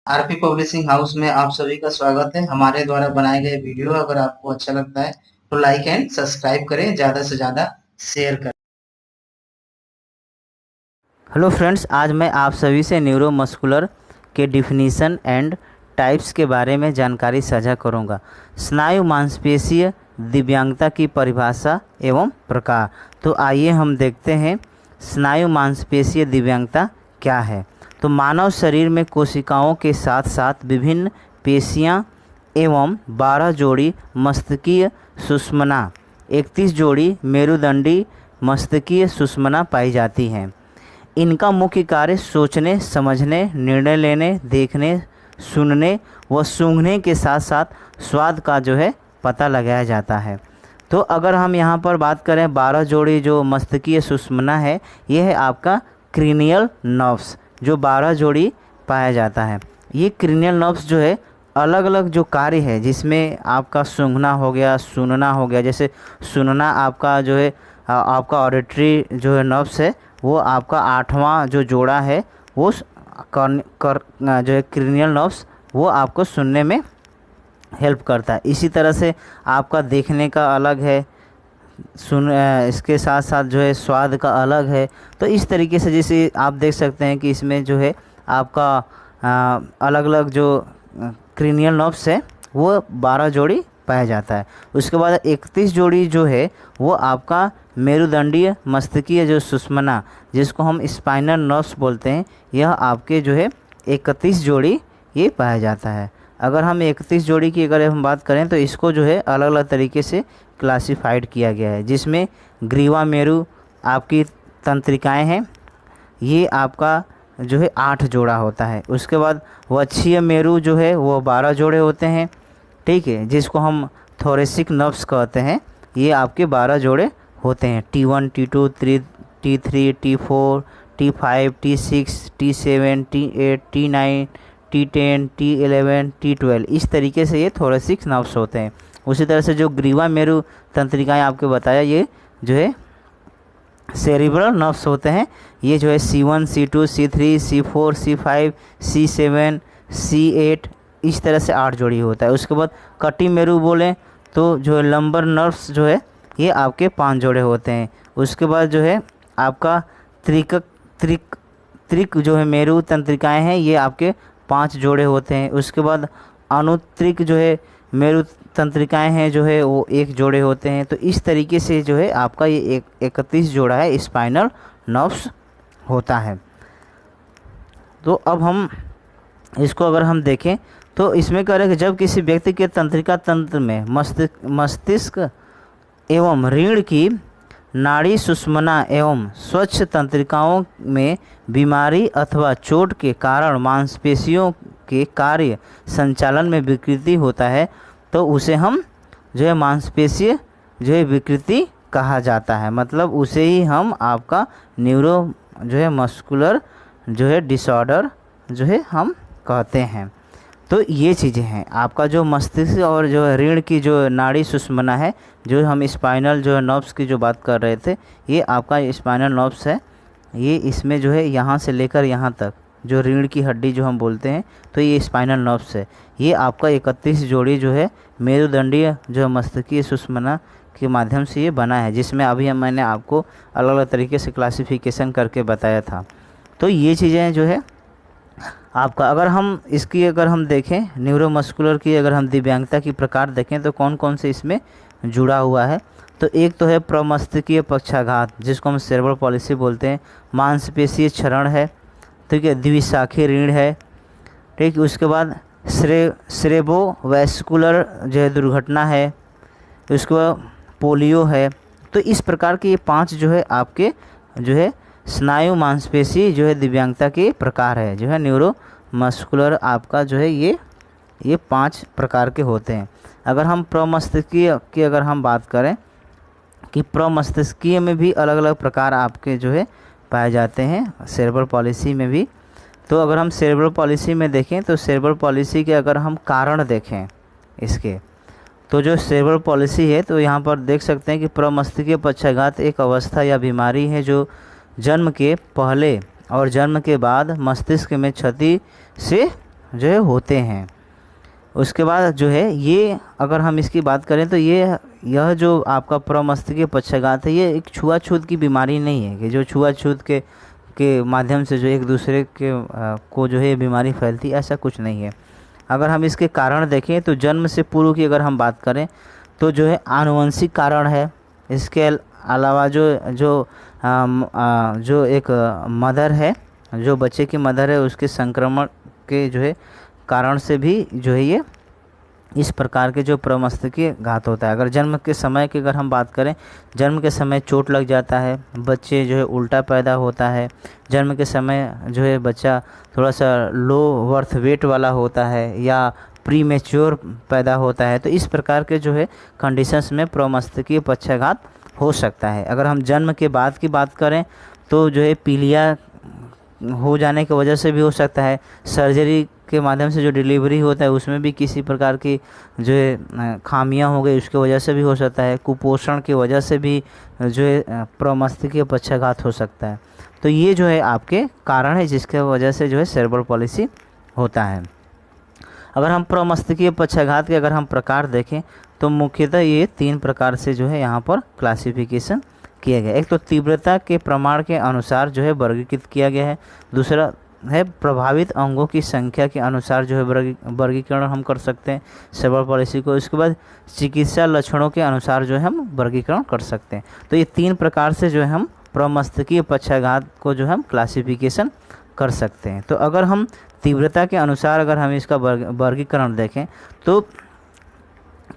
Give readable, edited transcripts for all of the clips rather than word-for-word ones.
RP publishing house में आप सभी का स्वागत है। हमारे द्वारा बनाए गए वीडियो अगर आपको अच्छा लगता है तो लाइक एंड सब्सक्राइब करें, ज़्यादा से ज़्यादा शेयर करें। हेलो फ्रेंड्स, आज मैं आप सभी से न्यूरोमस्कुलर के डिफिनीशन एंड टाइप्स के बारे में जानकारी साझा करूंगा। स्नायु मांसपेशीय दिव्यांगता की परिभाषा एवं प्रकार। तो आइए हम देखते हैं स्नायु मांसपेशीय दिव्यांगता क्या है। तो मानव शरीर में कोशिकाओं के साथ साथ विभिन्न पेशियां एवं 12 जोड़ी मस्तिष्कीय सुषुम्ना, 31 जोड़ी मेरुदंडी मस्तिष्कीय सुषुम्ना पाई जाती हैं। इनका मुख्य कार्य सोचने, समझने, निर्णय लेने, देखने, सुनने व सूंघने के साथ साथ स्वाद का पता लगाया जाता है। तो अगर हम यहाँ पर बात करें 12 जोड़ी जो मस्तिष्कीय सुषुम्ना है, ये है आपका क्रीनियल नर्व्स, जो 12 जोड़ी पाया जाता है। ये क्रीनियल नर्व्स अलग अलग जो कार्य है, जिसमें आपका सूंघना हो गया, सुनना हो गया। जैसे सुनना आपका आपका ऑडिटरी नर्व्स है, वो आपका 8वां जो जोड़ा है वो क्रीनियल नर्व्स, वो आपको सुनने में हेल्प करता है। इसी तरह से आपका देखने का अलग है, इसके साथ साथ स्वाद का अलग है। तो इस तरीके से जैसे आप देख सकते हैं कि इसमें आपका अलग अलग जो क्रीनियल नर्व्स है वो 12 जोड़ी पाया जाता है। उसके बाद 31 जोड़ी जो है वो आपका मेरुदंडीय मस्तिष्कीय जो सुषुम्ना, जिसको हम स्पाइनल नर्व्स बोलते हैं, यह आपके 31 जोड़ी ये पाया जाता है। अगर हम 31 जोड़ी की अगर हम बात करें तो इसको अलग अलग तरीके से क्लासिफाइड किया गया है, जिसमें ग्रीवा मेरु आपकी तंत्रिकाएं हैं, ये आपका 8 जोड़ा होता है। उसके बाद वक्षीय मेरु वो 12 जोड़े होते हैं, ठीक है, जिसको हम थोरेसिक नर्व्स कहते हैं। ये आपके 12 जोड़े होते हैं, T1, T2, T3, T4, T5, T6, T7, T8, T9, T10, T11, T12, इस तरीके से ये थोरेसिक नर्व्स होते हैं। उसी तरह से जो ग्रीवा मेरु तंत्रिकाएं आपके बताया, ये सेरिब्रल नर्व्स होते हैं। ये C1, C2, C3, C4, C5, C7, C8, इस तरह से 8 जोड़ी होता है। उसके बाद कटी मेरु बोलें तो लंबर नर्व्स ये आपके 5 जोड़े होते हैं। उसके बाद आपका त्रिक त्रिक त्रिक मेरु तंत्रिकाएं हैं, ये आपके 5 जोड़े होते हैं। उसके बाद अनुत्रिक मेरु तंत्रिकाएं हैं वो 1 जोड़े होते हैं। तो इस तरीके से आपका ये 31 जोड़ा है स्पाइनल नर्व्स होता है। तो अब हम इसको अगर हम देखें तो इसमें कह रहे हैं कि जब किसी व्यक्ति के तंत्रिका तंत्र में मस्तिष्क एवं रीढ़ की नाड़ी सुषुम्ना एवं स्वच्छ तंत्रिकाओं में बीमारी अथवा चोट के कारण मांसपेशियों के कार्य संचालन में विकृति होता है, तो उसे हम मांसपेशीय विकृति कहा जाता है। मतलब उसे ही हम आपका न्यूरो मस्कुलर डिसऑर्डर हम कहते हैं। तो ये चीज़ें हैं आपका मस्तिष्क और रीढ़ की नाड़ी सुषुम्ना है, जो हम स्पाइनल नर्व्स की बात कर रहे थे, ये आपका स्पाइनल नर्व्स है। ये इसमें यहाँ से लेकर यहाँ तक रीढ़ की हड्डी हम बोलते हैं, तो ये स्पाइनल नर्व्स है। ये आपका 31 जोड़ी मेरुदंडीय मस्तिष्कीय सुषुम्ना के माध्यम से ये बना है, जिसमें अभी मैंने आपको अलग अलग तरीके से क्लासिफिकेशन करके बताया था। तो ये चीज़ें आपका अगर हम देखें न्यूरोमस्कुलर की, अगर हम दिव्यांगता की प्रकार देखें तो कौन कौन से इसमें जुड़ा हुआ है। तो एक तो है प्रमस्तिष्कीय पक्षाघात, जिसको हम सेरेब्रल पॉलिसी बोलते हैं। मांसपेशीय क्षरण है, ठीक है, द्विशाखी रीढ़ है, ठीक। उसके बाद सेरेब्रोवैस्कुलर दुर्घटना है। उसके बाद पोलियो है। तो इस प्रकार के ये 5 आपके स्नायु मांसपेशी दिव्यांगता के प्रकार है, न्यूरोमस्कुलर आपका ये 5 प्रकार के होते हैं। अगर हम प्रमस्तिष्कीय की अगर हम बात करें कि प्रमस्तिष्कीय में भी अलग अलग प्रकार आपके पाए जाते हैं, सेरेब्रल पॉलिसी में भी। तो अगर हम सेरेब्रल पॉलिसी में देखें तो सेरेब्रल पॉलिसी के अगर हम कारण देखें इसके, तो सेरेब्रल पॉलिसी है, तो यहाँ पर देख सकते हैं कि प्रमस्तिष्कीय पक्षाघात एक अवस्था या बीमारी है जो जन्म के पहले और जन्म के बाद मस्तिष्क में क्षति से जो है होते हैं। उसके बाद जो है ये अगर हम इसकी बात करें तो यह जो आपका प्रमस्तिष्कीय पक्षाघात है, ये एक छुआछूत की बीमारी नहीं है कि जो छुआछूत के माध्यम से जो एक दूसरे के को जो है बीमारी फैलती, ऐसा कुछ नहीं है। अगर हम इसके कारण देखें तो जन्म से पूर्व की अगर हम बात करें तो जो है आनुवंशिक कारण है। इसके अलावा जो एक मदर है, जो बच्चे की मदर है, उसके संक्रमण के जो है कारण से भी जो है ये इस प्रकार के जो प्रमस्तिष्कीय घात होता है। अगर जन्म के समय की अगर हम बात करें, जन्म के समय चोट लग जाता है, बच्चे जो है उल्टा पैदा होता है, जन्म के समय जो है बच्चा थोड़ा सा लो बर्थ वेट वाला होता है या प्री मैच्योर पैदा होता है, तो इस प्रकार के जो है कंडीशंस में प्रमस्तिष्कीय पक्षाघात हो सकता है। अगर हम जन्म के बाद की बात करें तो जो है पीलिया हो जाने की वजह से भी हो सकता है, सर्जरी के माध्यम से जो डिलीवरी होता है उसमें भी किसी प्रकार की जो है खामियां हो गई, उसकी वजह से भी हो सकता है, कुपोषण की वजह से भी जो है प्रमस्तिष्कीय पक्षाघात हो सकता है। तो ये जो है आपके कारण है जिसके वजह से जो है सेरेब्रल पॉलिसी होता है। अगर हम प्रमस्तिष्कीय पक्षाघात के अगर हम प्रकार देखें तो मुख्यतः ये 3 प्रकार से जो है यहाँ पर क्लासिफिकेशन किया गया। एक तो तीव्रता के प्रमाण के अनुसार जो है वर्गीकृत किया गया है। दूसरा है प्रभावित अंगों की संख्या के अनुसार जो है वर्गीकरण हम कर सकते हैं सेरेब्रल पॉलिसी को। इसके बाद चिकित्सा लक्षणों के अनुसार जो है हम वर्गीकरण कर सकते हैं। तो ये 3 प्रकार से जो है हम प्रमस्तिष्कीय पक्षाघात को जो हम क्लासिफिकेशन कर सकते हैं। तो अगर हम तीव्रता के अनुसार अगर हम इसका वर्गीकरण देखें तो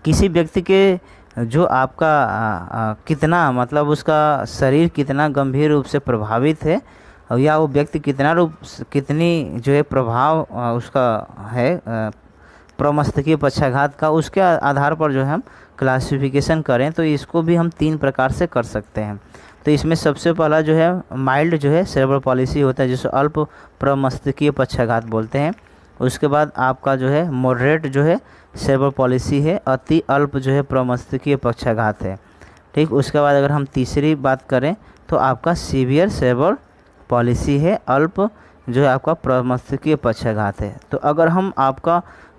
किसी व्यक्ति के जो आपका कितना मतलब उसका शरीर कितना गंभीर रूप से प्रभावित है या वो व्यक्ति कितनी जो है प्रभाव उसका है प्रमस्तिष्कीय पक्षाघात का, उसके आधार पर जो है हम क्लासिफिकेशन करें तो इसको भी हम 3 प्रकार से कर सकते हैं। तो इसमें सबसे पहला जो है माइल्ड जो है सेरेब्रल पॉलिसी होता है जिसे अल्प प्रमस्तिष्कीय पक्षाघात बोलते हैं। उसके बाद आपका जो है मॉडरेट जो है सेरेब्रल पॉलिसी है, अति अल्प जो है प्रमस्तिष्कीय पक्षाघात है। ठीक, उसके बाद अगर हम तीसरी बात करें तो आपका सीवियर सेरेब्रल पॉलिसी है, अल्प जो है आपका प्रमस्तिष्कीय पक्षाघात है। तो अगर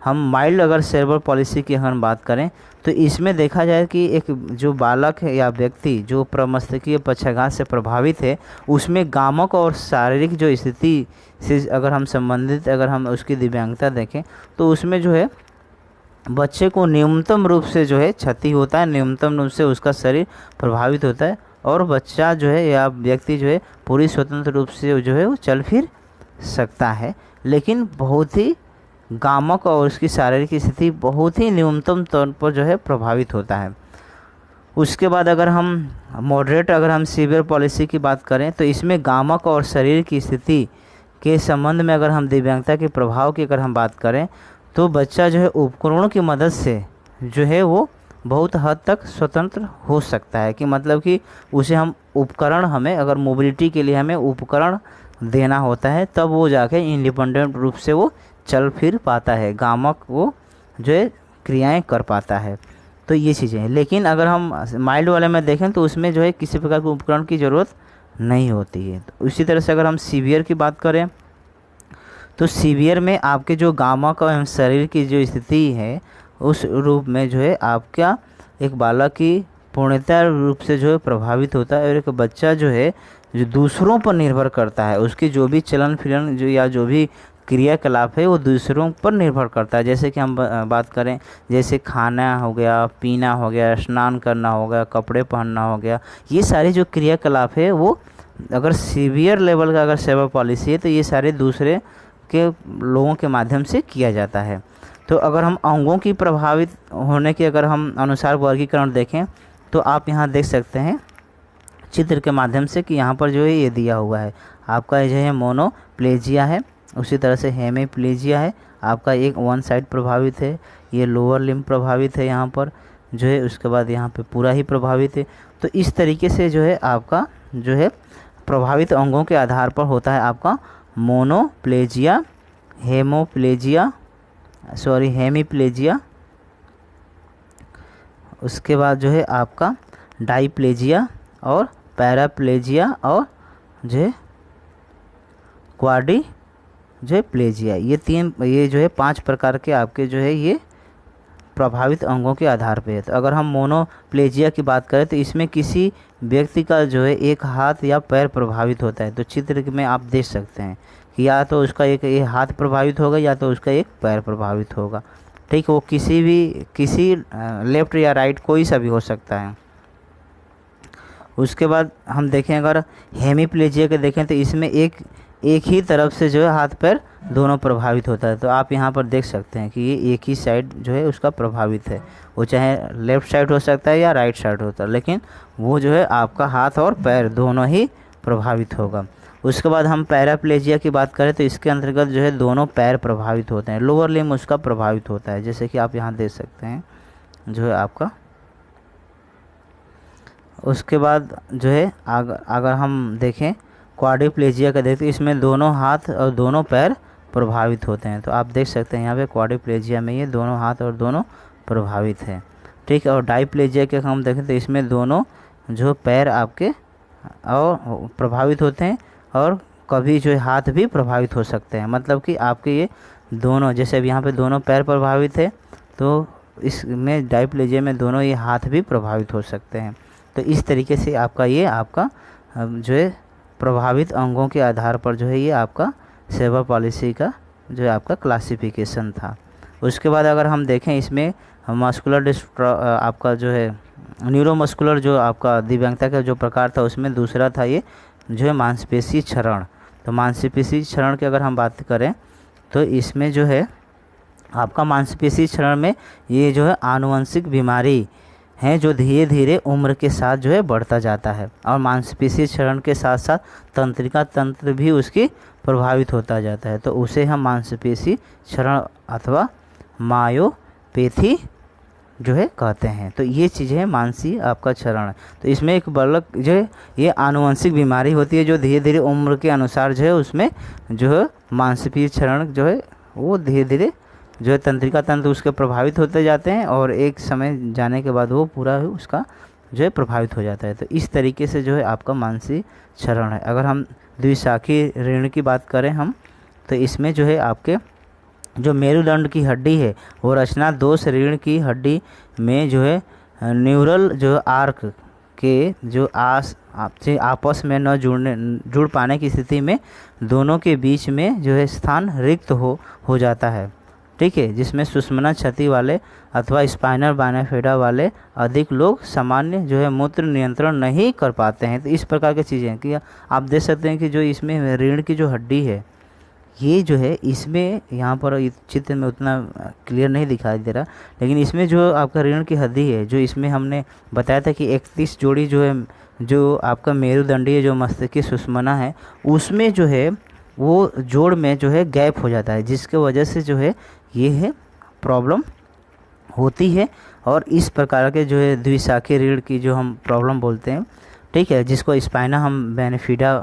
हम माइल्ड अगर सेरेब्रल पॉलिसी की हम बात करें तो इसमें देखा जाए कि एक जो बालक है या व्यक्ति जो प्रमस्तिष्कीय पक्षाघात से प्रभावित है उसमें गामक और शारीरिक जो स्थिति से अगर हम संबंधित अगर हम उसकी दिव्यांगता देखें तो उसमें जो है बच्चे को न्यूनतम रूप से जो है क्षति होता है, न्यूनतम रूप से उसका शरीर प्रभावित होता है और बच्चा जो है या व्यक्ति जो है पूरी स्वतंत्र रूप से जो है वो चल फिर सकता है, लेकिन बहुत ही गामक और उसकी शारीरिक स्थिति बहुत ही न्यूनतम तौर पर जो है प्रभावित होता है। उसके बाद अगर हम मॉडरेट अगर हम सीवियर पॉलिसी की बात करें तो इसमें गामक और शरीर की स्थिति के संबंध में अगर हम दिव्यांगता के प्रभाव की अगर हम बात करें तो बच्चा जो है उपकरणों की मदद से जो है वो बहुत हद तक स्वतंत्र हो सकता है, कि मतलब कि उसे हम उपकरण हमें अगर मोबिलिटी के लिए हमें उपकरण देना होता है तब वो जाके इंडिपेंडेंट रूप से वो चल फिर पाता है, गामक वो जो है क्रियाएं कर पाता है। तो ये चीज़ें हैं। लेकिन अगर हम माइल्ड वाले में देखें तो उसमें जो है किसी प्रकार के उपकरण की ज़रूरत नहीं होती है। तो इसी तरह से अगर हम सीवियर की बात करें तो सीवियर में आपके जो गामक एवं शरीर की जो स्थिति है उस रूप में जो है आपका एक बालक की पूर्णतः रूप से जो है प्रभावित होता है और एक बच्चा जो है जो दूसरों पर निर्भर करता है, उसकी जो भी चलन फिलन जो या जो भी क्रियाकलाप है वो दूसरों पर निर्भर करता है। जैसे कि हम बात करें जैसे खाना हो गया, पीना हो गया, स्नान करना हो गया, कपड़े पहनना हो गया, ये सारे जो क्रियाकलाप है वो अगर सीवियर लेवल का अगर सेरेब्रल पॉलिसी है तो ये सारे दूसरे के लोगों के माध्यम से किया जाता है। तो अगर हम अंगों की प्रभावित होने के अगर हम अनुसार वर्गीकरण देखें तो आप यहाँ देख सकते हैं चित्र के माध्यम से कि यहाँ पर जो है ये दिया हुआ है आपका जो है मोनोप्लेजिया है, उसी तरह से हेमीप्लेजिया है, आपका एक वन साइड प्रभावित है, ये लोअर लिम्ब प्रभावित है यहाँ पर जो है, उसके बाद यहाँ पे पूरा ही प्रभावित है। तो इस तरीके से जो है आपका जो है प्रभावित अंगों के आधार पर होता है आपका मोनोप्लेजिया, हेमीप्लेजिया, उसके बाद जो है आपका डाईप्लेजिया और पैराप्लेजिया और जो है क्वाड्रीप्लेजिया। जो है प्लेजिया। ये जो है 5 प्रकार के आपके जो है ये प्रभावित अंगों के आधार पे है। तो अगर हम मोनोप्लेजिया की बात करें तो इसमें किसी व्यक्ति का जो है एक हाथ या पैर प्रभावित होता है। तो चित्र में आप देख सकते हैं कि या तो उसका एक हाथ प्रभावित होगा या तो उसका एक पैर प्रभावित होगा। ठीक, वो किसी लेफ्ट या राइट कोई सा भी हो सकता है। उसके बाद हम देखें अगर हेमीप्लेजिया के देखें तो इसमें एक ही तरफ से जो है हाथ पैर दोनों प्रभावित होता है। तो आप यहाँ पर देख सकते हैं कि ये एक ही साइड जो है उसका प्रभावित है, वो चाहे लेफ़्ट साइड हो सकता है या राइट साइड होता है, लेकिन वो जो है आपका हाथ और पैर दोनों ही प्रभावित होगा। उसके बाद हम पैराप्लेजिया की बात करें तो इसके अंतर्गत जो है दोनों पैर प्रभावित होते हैं, लोअर लिम्ब उसका प्रभावित होता है, जैसे कि आप यहाँ देख सकते हैं जो है आपका। उसके बाद जो है अगर हम देखें क्वाड्रिप्लेजिया का देखते हैं, इसमें दोनों हाथ और दोनों पैर प्रभावित होते हैं। तो आप देख सकते हैं यहाँ पे क्वाड्रिप्लेजिया में ये दोनों हाथ और दोनों प्रभावित है। ठीक है, और डाइप्लेजिया के हम देखें तो इसमें दोनों जो पैर आपके और प्रभावित होते हैं और कभी जो है हाथ भी प्रभावित हो सकते हैं। मतलब कि आपके ये दोनों, जैसे अब यहाँ पे दोनों पैर प्रभावित है तो इसमें डाइप्लेजिया में दोनों ये हाथ भी प्रभावित हो सकते हैं। तो इस तरीके से आपका जो है प्रभावित अंगों के आधार पर जो है ये आपका सेवा पॉलिसी का जो है आपका क्लासिफिकेशन था। उसके बाद अगर हम देखें इसमें मस्कुलर आपका जो है न्यूरोमस्कुलर जो आपका दिव्यांगता का जो प्रकार था उसमें दूसरा था ये जो है मांसपेशी क्षरण। तो मांसपेशी क्षरण की अगर हम बात करें तो इसमें जो है आपका मांसपेशी क्षरण में ये जो है आनुवंशिक बीमारी है जो धीरे धीरे उम्र के साथ जो है बढ़ता जाता है, और मांसपेशी क्षरण के साथ साथ तंत्रिका तंत्र भी उसकी प्रभावित होता जाता है। तो उसे हम मांसपेशी क्षरण अथवा मायोपैथी जो है कहते हैं। तो ये चीज़ है मानसी आपका क्षरण। तो इसमें एक बल्क जो है ये आनुवंशिक बीमारी होती है जो धीरे धीरे उम्र के अनुसार जो है उसमें जो है मांसपेशी क्षरण जो है वो धीरे धीरे जो है तंत्रिका तंत्र उसके प्रभावित होते जाते हैं और एक समय जाने के बाद वो पूरा उसका जो है प्रभावित हो जाता है। तो इस तरीके से जो है आपका मानसिक क्षरण है। अगर हम द्विशाखी रीढ़ की बात करें हम तो इसमें जो है आपके जो मेरुदंड की हड्डी है वो रचना दोष रीढ़ की हड्डी में जो है न्यूरल जो आर्क के जो आपस में न जुड़ पाने की स्थिति में दोनों के बीच में जो है स्थान रिक्त हो जाता है। ठीक है, जिसमें सुषुम्ना क्षति वाले अथवा स्पाइनल बाइफिडा वाले अधिक लोग सामान्य जो है मूत्र नियंत्रण नहीं कर पाते हैं। तो इस प्रकार की चीज़ें कि आप देख सकते हैं कि जो इसमें रीढ़ की जो हड्डी है ये जो है इसमें यहाँ पर चित्र में उतना क्लियर नहीं दिखाई दे रहा, लेकिन इसमें जो आपका रीढ़ की हड्डी है जो इसमें हमने बताया था कि 31 जोड़ी जो है जो आपका मेरुदंडीय जो मस्तिष्क सुषुम्ना है उसमें जो है वो जोड़ में जो है गैप हो जाता है, जिसके वजह से जो है ये है प्रॉब्लम होती है। और इस प्रकार के जो है द्विशाखी रीढ़ की जो हम प्रॉब्लम बोलते हैं, ठीक है, जिसको स्पाइना हम बेनिफिडा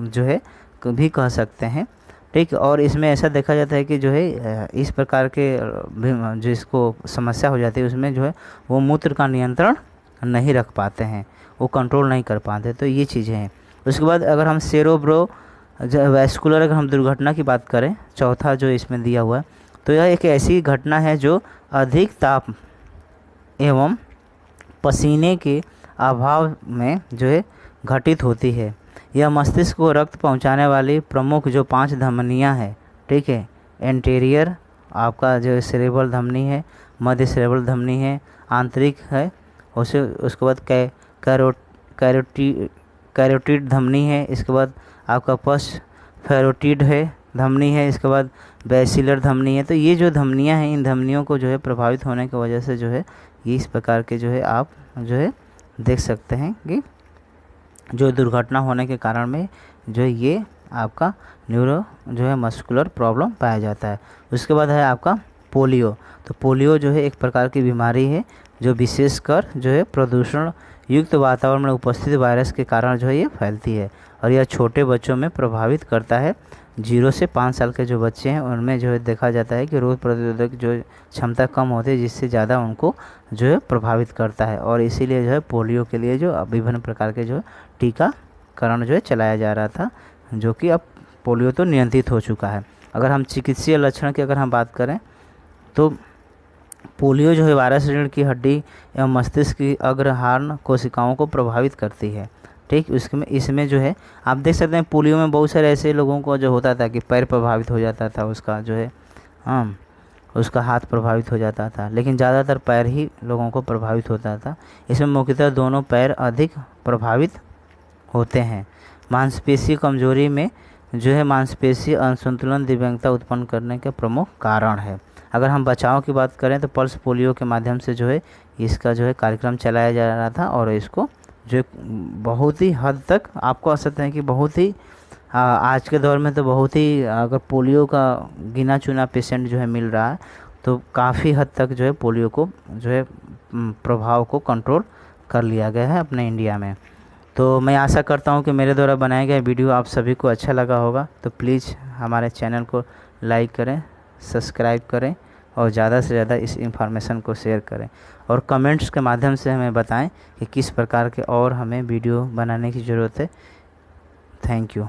जो है भी कह सकते हैं। ठीक, और इसमें ऐसा देखा जाता है कि जो है इस प्रकार के जो इसको समस्या हो जाती है उसमें जो है वो मूत्र का नियंत्रण नहीं रख पाते हैं, वो कंट्रोल नहीं कर पाते। तो ये चीज़ें हैं। उसके बाद अगर हम सेरोब्रो वैस्कुलर अगर हम दुर्घटना की बात करें, चौथा जो इसमें दिया हुआ है, तो यह एक ऐसी घटना है जो अधिक ताप एवं पसीने के अभाव में जो है घटित होती है। यह मस्तिष्क को रक्त पहुंचाने वाली प्रमुख जो 5 धमनियां हैं, ठीक है, एंटीरियर आपका जो सेरेब्रल धमनी है, मध्य सेरेब्रल धमनी है, आंतरिक है, उसके बाद कैरोटिड धमनी है, इसके बाद आपका पश्च फेरोटिड है धमनी है, इसके बाद बैसिलर धमनी है। तो ये जो धमनियां हैं इन धमनियों को जो है प्रभावित होने की वजह से जो है ये इस प्रकार के जो है आप जो है देख सकते हैं कि जो दुर्घटना होने के कारण में जो है ये आपका न्यूरो जो है मस्कुलर प्रॉब्लम पाया जाता है। उसके बाद है आपका पोलियो। तो पोलियो जो है एक प्रकार की बीमारी है जो विशेषकर जो है प्रदूषण युक्त वातावरण में उपस्थित वायरस के कारण जो है ये फैलती है और यह छोटे बच्चों में प्रभावित करता है। 0 से 5 साल के जो बच्चे हैं उनमें जो है देखा जाता है कि रोग प्रतिरोधक जो क्षमता कम होती है, जिससे ज़्यादा उनको जो है प्रभावित करता है। और इसीलिए जो है पोलियो के लिए जो विभिन्न प्रकार के जो टीकाकरण जो है चलाया जा रहा था, जो कि अब पोलियो तो नियंत्रित हो चुका है। अगर हम चिकित्सीय लक्षण की अगर हम बात करें तो पोलियो जो है वायरस रीढ़ की हड्डी एवं मस्तिष्क की अग्रहार्ण कोशिकाओं को प्रभावित करती है। ठीक, इसमें जो है आप देख सकते हैं पोलियो में बहुत सारे ऐसे लोगों को जो होता था कि पैर प्रभावित हो जाता था, उसका जो है उसका हाथ प्रभावित हो जाता था, लेकिन ज़्यादातर पैर ही लोगों को प्रभावित होता था। इसमें मुख्यतः दोनों पैर अधिक प्रभावित होते हैं। मांसपेशी कमजोरी में जो है मांसपेशी असंतुलन दिव्यांगता उत्पन्न करने के प्रमुख कारण है। अगर हम बचाव की बात करें तो पल्स पोलियो के माध्यम से जो है इसका जो है कार्यक्रम चलाया जा रहा था, और इसको जो बहुत ही हद तक आपको आ सकते हैं कि बहुत ही आज के दौर में तो बहुत ही अगर पोलियो का गिना चुना पेशेंट जो है मिल रहा है, तो काफ़ी हद तक जो है पोलियो को जो है प्रभाव को कंट्रोल कर लिया गया है अपने इंडिया में। तो मैं आशा करता हूँ कि मेरे द्वारा बनाया गया वीडियो आप सभी को अच्छा लगा होगा। तो प्लीज़ हमारे चैनल को लाइक करें, सब्सक्राइब करें और ज़्यादा से ज़्यादा इस इंफॉर्मेशन को शेयर करें, और कमेंट्स के माध्यम से हमें बताएं कि किस प्रकार के और हमें वीडियो बनाने की ज़रूरत है। Thank you.